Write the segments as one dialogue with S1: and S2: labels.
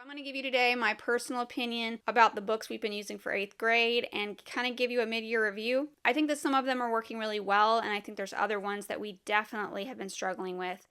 S1: I'm going to give you today my personal opinion about the books we've been using for 8th grade and kind of give you a mid-year review. I think that some of them are working really well, and I think there's other ones that we definitely have been struggling with.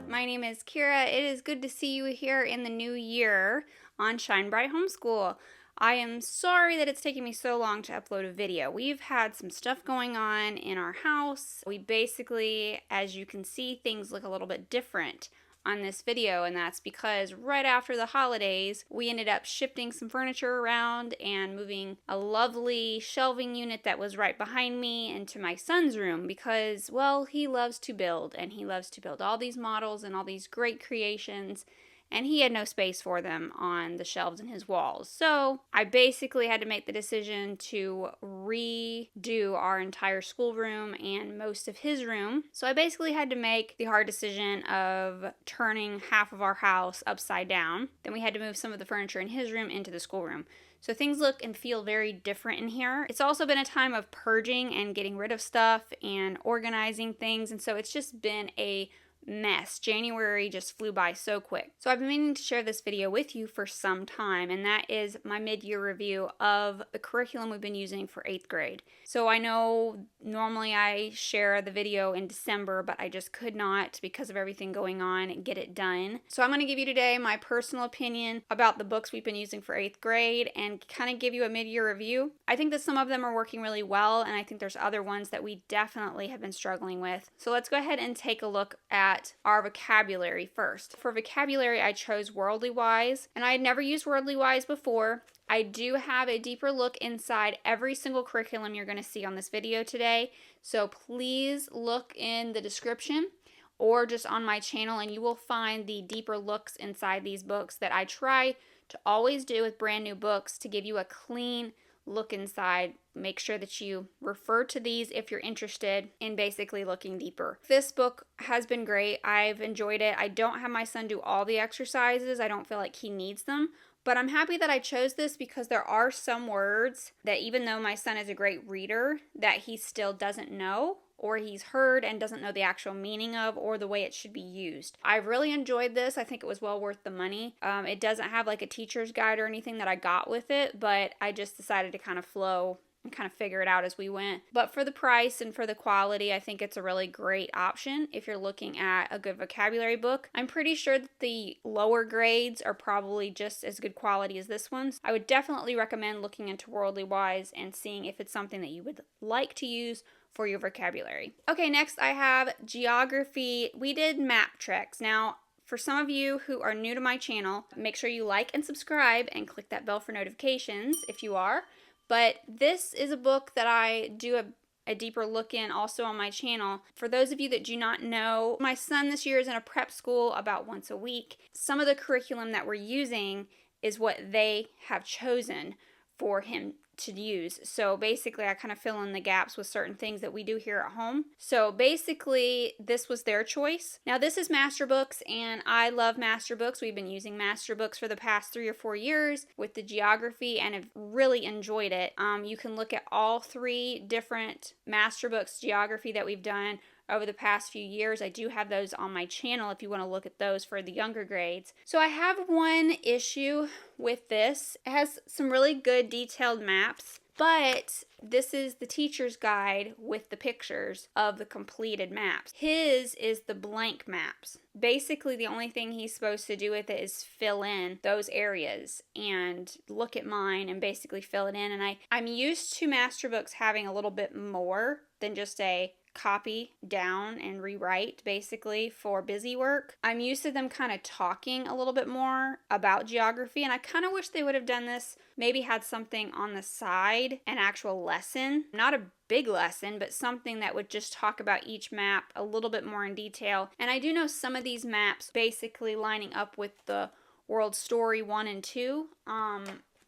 S1: My name is Kira. It is good to see you here in the new year on Shine Bright Homeschool. I am sorry that it's taking me so long to upload a video. We've had some stuff going on in our house. We basically, as you can see, things look a little bit different on this video, and that's because right after the holidays, we ended up shifting some furniture around and moving a lovely shelving unit that was right behind me into my son's room because, well, he loves to build, and he loves to build all these models and all these great creations, and he had no space for them on the shelves in his walls. So I basically had to make the decision to redo our entire schoolroom and most of his room. So I basically had to make the hard decision of turning half of our house upside down. Then we had to move some of the furniture in his room into the schoolroom. So things look and feel very different in here. It's also been a time of purging and getting rid of stuff and organizing things, and so it's just been a mess. January just flew by so quick. So I've been meaning to share this video with you for some time, and that is my mid-year review of the curriculum we've been using for 8th grade. So I know normally I share the video in December, but I just could not, because of everything going on, get it done. So I'm going to give you today my personal opinion about the books we've been using for 8th grade and kind of give you a mid-year review. I think that some of them are working really well, and I think there's other ones that we definitely have been struggling with. So let's go ahead and take a look at our vocabulary first. For vocabulary, I chose Worldly Wise, and I had never used Worldly Wise before. I do have a deeper look inside every single curriculum you're going to see on this video today, so please look in the description or just on my channel and you will find the deeper looks inside these books that I try to always do with brand new books to give you a clean look inside. Make sure that you refer to these if you're interested in basically looking deeper. This book has been great. I've enjoyed it. I don't have my son do all the exercises. I don't feel like he needs them. But I'm happy that I chose this because there are some words that, even though my son is a great reader, that he still doesn't know, or he's heard and doesn't know the actual meaning of or the way it should be used. I really enjoyed this. I think it was well worth the money. It doesn't have like a teacher's guide or anything that I got with it, but I just decided to kind of flow and kind of figure it out as we went. But for the price and for the quality, I think it's a really great option if you're looking at a good vocabulary book. I'm pretty sure that the lower grades are probably just as good quality as this one. I would definitely recommend looking into Worldly Wise and seeing if it's something that you would like to use for your vocabulary. Okay, next I have geography. We did map treks. Now, for some of you who are new to my channel, make sure you like and subscribe and click that bell for notifications if you are. But this is a book that I do a deeper look in also on my channel. For those of you that do not know, my son this year is in a prep school about once a week. Some of the curriculum that we're using is what they have chosen for him to use. So basically I kind of fill in the gaps with certain things that we do here at home. So basically this was their choice. Now this is MasterBooks, and I love MasterBooks. We've been using MasterBooks for the past 3 or 4 years with the geography and have really enjoyed it. You can look at all 3 different MasterBooks geography that we've done over the past few years. I do have those on my channel if you want to look at those for the younger grades. So I have one issue with this. It has some really good detailed maps, but this is the teacher's guide with the pictures of the completed maps. His is the blank maps. Basically, the only thing he's supposed to do with it is fill in those areas and look at mine and basically fill it in. And I'm used to MasterBooks having a little bit more than just a copy down and rewrite basically for busy work. I'm used to them kind of talking a little bit more about geography, and I kind of wish they would have done this, maybe had something on the side, an actual lesson, not a big lesson, but something that would just talk about each map a little bit more in detail. And I do know some of these maps basically lining up with the World Story 1 and 2.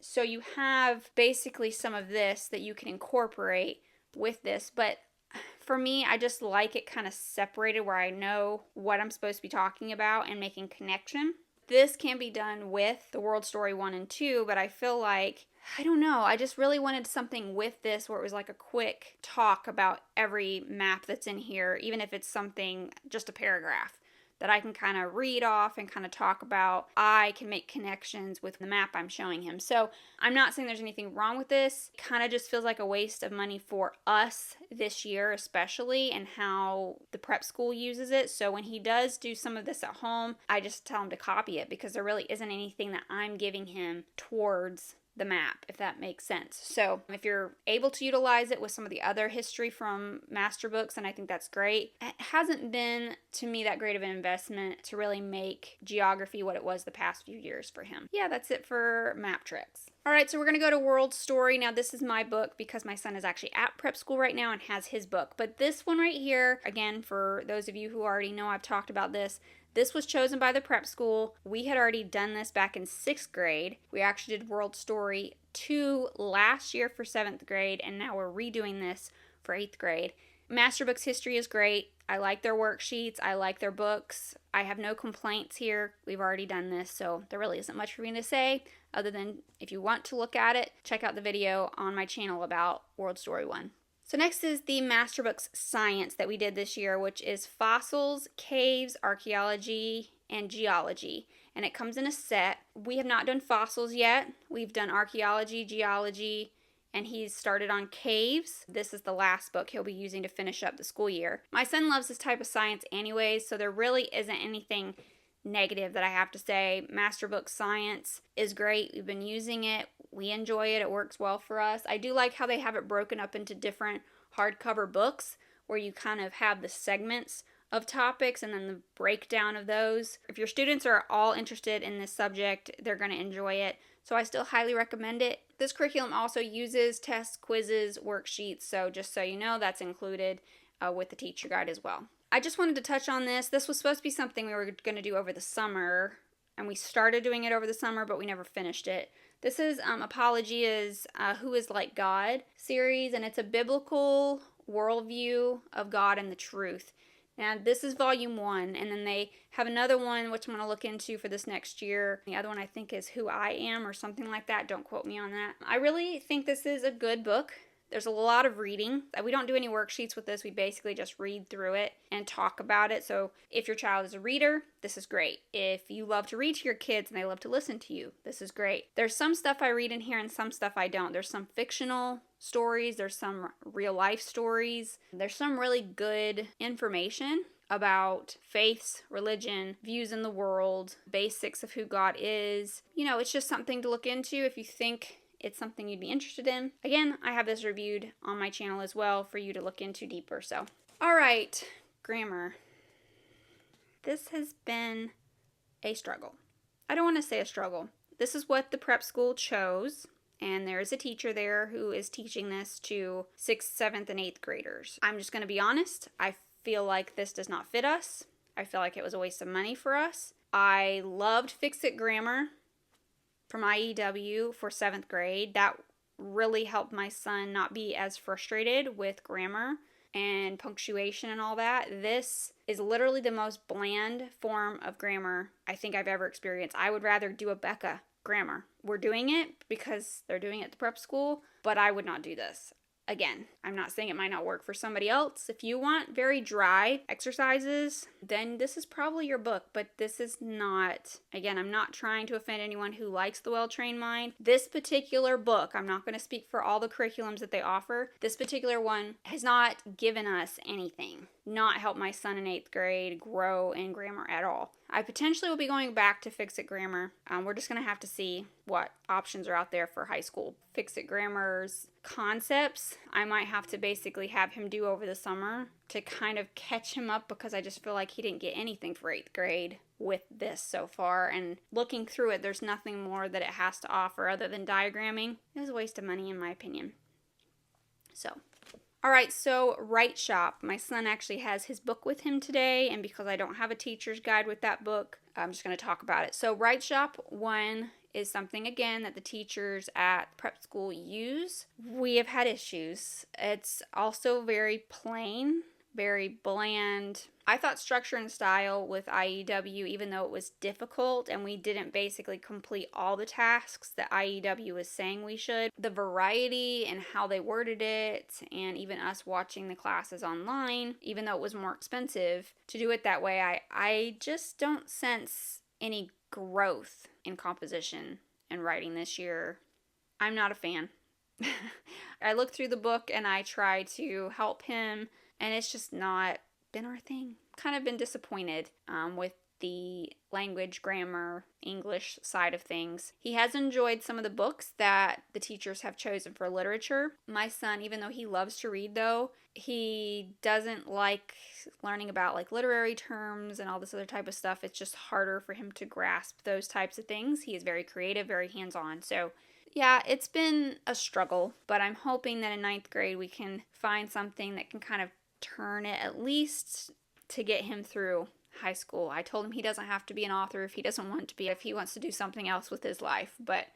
S1: So you have basically some of this that you can incorporate with this, but for me, I just like it kind of separated where I know what I'm supposed to be talking about and making connection. This can be done with the World Story 1 and 2, but I feel like I don't know. I just really wanted something with this where it was like a quick talk about every map that's in here, even if it's something, just a paragraph that I can kind of read off and kind of talk about. I can make connections with the map I'm showing him. So I'm not saying there's anything wrong with this. It kind of just feels like a waste of money for us this year, especially, and how the prep school uses it. So when he does do some of this at home, I just tell him to copy it, because there really isn't anything that I'm giving him towards the map, if that makes sense. So if you're able to utilize it with some of the other history from MasterBooks, and I think that's great. It hasn't been, to me, that great of an investment to really make geography what it was the past few years for him. Yeah, that's it for map tricks. All right, so we're going to go to World Story. Now, this is my book because my son is actually at prep school right now and has his book. But this one right here, again, for those of you who already know I've talked about this, this was chosen by the prep school. We had already done this back in 6th grade. We actually did World Story 2 last year for 7th grade, and now we're redoing this for 8th grade. MasterBooks history is great. I like their worksheets. I like their books. I have no complaints here. We've already done this, so there really isn't much for me to say other than if you want to look at it, check out the video on my channel about World Story 1. So next is the MasterBooks Science that we did this year, which is fossils, caves, archaeology, and geology. And it comes in a set. We have not done fossils yet. We've done archaeology, geology, and he's started on caves. This is the last book he'll be using to finish up the school year. My son loves this type of science anyways, so there really isn't anything negative that I have to say. MasterBooks Science is great. We've been using it. We enjoy it. It works well for us. I do like how they have it broken up into different hardcover books where you kind of have the segments of topics and then the breakdown of those. If your students are all interested in this subject, they're going to enjoy it. So I still highly recommend it. This curriculum also uses tests, quizzes, worksheets. So just so you know, that's included with the teacher guide as well. I just wanted to touch on this. This was supposed to be something we were going to do over the summer, and we started doing it over the summer, but we never finished it. This is Apologia's Who is Like God series, and it's a biblical worldview of God and the truth. Now, this is volume 1, and then they have another one, which I'm going to look into for this next year. The other one I think is Who I Am or something like that. Don't quote me on that. I really think this is a good book. There's a lot of reading. We don't do any worksheets with this. We basically just read through it and talk about it. So if your child is a reader, this is great. If you love to read to your kids and they love to listen to you, this is great. There's some stuff I read in here and some stuff I don't. There's some fictional stories. There's some real life stories. There's some really good information about faiths, religion, views in the world, basics of who God is. You know, it's just something to look into if you think it's something you'd be interested in. Again, I have this reviewed on my channel as well for you to look into deeper. So, all right, grammar. This has been a struggle. I don't want to say a struggle. This is what the prep school chose, and there's a teacher there who is teaching this to 6th, 7th, and 8th graders. I'm just going to be honest. I feel like this does not fit us. I feel like it was a waste of money for us. I loved Fix-It Grammar from IEW for 7th grade. That really helped my son not be as frustrated with grammar and punctuation and all that. This is literally the most bland form of grammar I think I've ever experienced. I would rather do a Becca grammar. We're doing it because they're doing it at the prep school, but I would not do this. Again, I'm not saying it might not work for somebody else. If you want very dry exercises, then this is probably your book, but this is not. Again, I'm not trying to offend anyone who likes the Well-Trained Mind. This particular book, I'm not going to speak for all the curriculums that they offer. This particular one has not given us anything, not helped my son in 8th grade grow in grammar at all. I potentially will be going back to Fix-It Grammar. We're just going to have to see what options are out there for high school. Fix-It Grammar's concepts, I might have to basically have him do over the summer to kind of catch him up, because I just feel like he didn't get anything for 8th grade with this so far. And looking through it, there's nothing more that it has to offer other than diagramming. It was a waste of money in my opinion. So, all right, so WRITESHOP. My son actually has his book with him today, and because I don't have a teacher's guide with that book, I'm just going to talk about it. So WRITESHOP 1 is something, again, that the teachers at prep school use. We have had issues. It's also very plain, very bland. I thought structure and style with IEW, even though it was difficult and we didn't basically complete all the tasks that IEW was saying we should, the variety and how they worded it, and even us watching the classes online, even though it was more expensive to do it that way, I just don't sense any growth in composition and writing this year. I'm not a fan. I look through the book and I try to help him, and it's just not been our thing. Kind of been disappointed with the language, grammar, English side of things. He has enjoyed some of the books that the teachers have chosen for literature. My son, even though he loves to read though, he doesn't like learning about like literary terms and all this other type of stuff. It's just harder for him to grasp those types of things. He is very creative, very hands-on. So yeah, it's been a struggle, but I'm hoping that in 9th grade we can find something that can kind of turn it at least to get him through high school. I told him he doesn't have to be an author if he doesn't want to be, if he wants to do something else with his life. But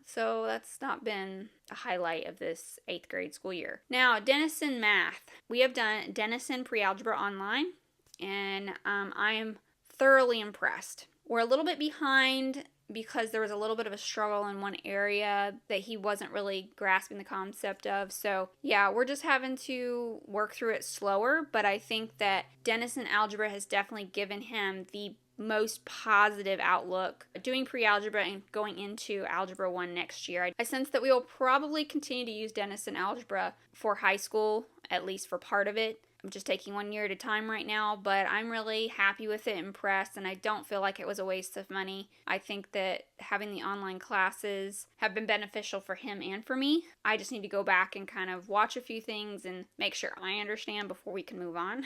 S1: so that's not been a highlight of this 8th grade school year. Now, Denison Math. We have done Denison Pre-Algebra online, and I am thoroughly impressed. We're a little bit behind because there was a little bit of a struggle in one area that he wasn't really grasping the concept of. So yeah, we're just having to work through it slower, but I think that Denison Algebra has definitely given him the most positive outlook doing pre-algebra and going into Algebra 1 next year. I sense that we will probably continue to use Denison Algebra for high school, at least for part of it. I'm just taking 1 year at a time right now, but I'm really happy with it, impressed, and I don't feel like it was a waste of money. I think that having the online classes have been beneficial for him and for me. I just need to go back and kind of watch a few things and make sure I understand before we can move on.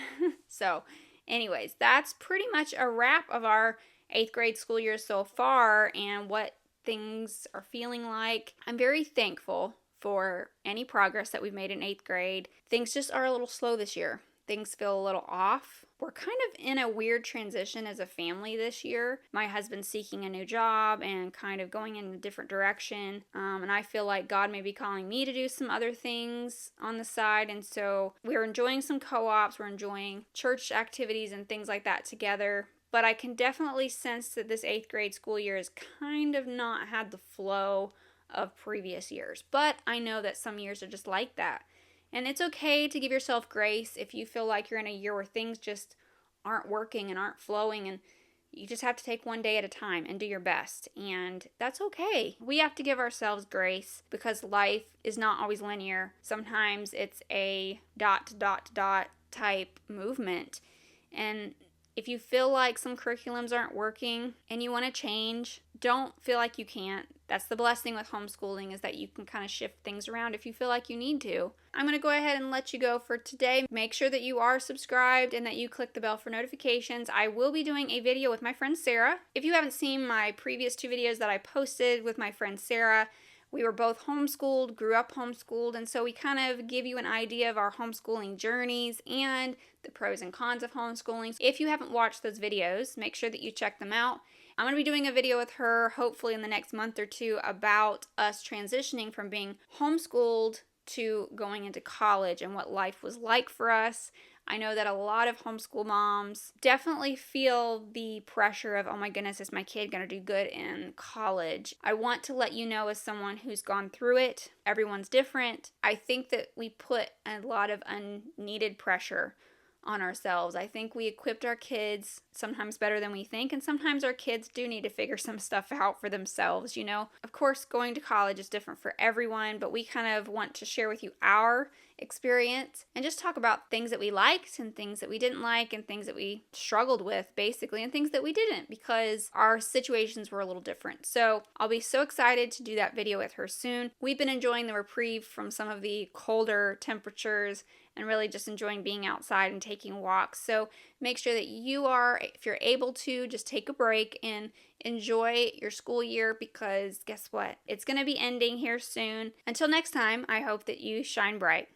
S1: So anyways, that's pretty much a wrap of our 8th grade school year so far and what things are feeling like. I'm very thankful for any progress that we've made in 8th grade. Things just are a little slow this year. Things feel a little off. We're kind of in a weird transition as a family this year. My husband's seeking a new job and kind of going in a different direction. And I feel like God may be calling me to do some other things on the side. And so we're enjoying some co-ops. We're enjoying church activities and things like that together. But I can definitely sense that this 8th grade school year has kind of not had the flow of previous years. But I know that some years are just like that. And it's okay to give yourself grace if you feel like you're in a year where things just aren't working and aren't flowing, and you just have to take one day at a time and do your best. And that's okay. We have to give ourselves grace because life is not always linear. Sometimes it's a ... type movement. And if you feel like some curriculums aren't working and you want to change, don't feel like you can't. That's the blessing with homeschooling, is that you can kind of shift things around if you feel like you need to. I'm going to go ahead and let you go for today. Make sure that you are subscribed and that you click the bell for notifications. I will be doing a video with my friend Sarah. If you haven't seen my previous 2 videos that I posted with my friend Sarah, we were both homeschooled, grew up homeschooled, and so we kind of give you an idea of our homeschooling journeys and the pros and cons of homeschooling. If you haven't watched those videos, make sure that you check them out. I'm going to be doing a video with her hopefully in the next month or 2 about us transitioning from being homeschooled to going into college and what life was like for us. I know that a lot of homeschool moms definitely feel the pressure of, oh my goodness, is my kid going to do good in college? I want to let you know, as someone who's gone through it, everyone's different. I think that we put a lot of unneeded pressure on ourselves. I think we equipped our kids sometimes better than we think, and sometimes our kids do need to figure some stuff out for themselves, you know. Of course, going to college is different for everyone, but we kind of want to share with you our experience and just talk about things that we liked and things that we didn't like and things that we struggled with, basically, and things that we didn't, because our situations were a little different. So I'll be so excited to do that video with her soon. We've been enjoying the reprieve from some of the colder temperatures and really just enjoying being outside and taking walks. So make sure that you are, if you're able to, just take a break and enjoy your school year, because guess what? It's going to be ending here soon. Until next time, I hope that you shine bright.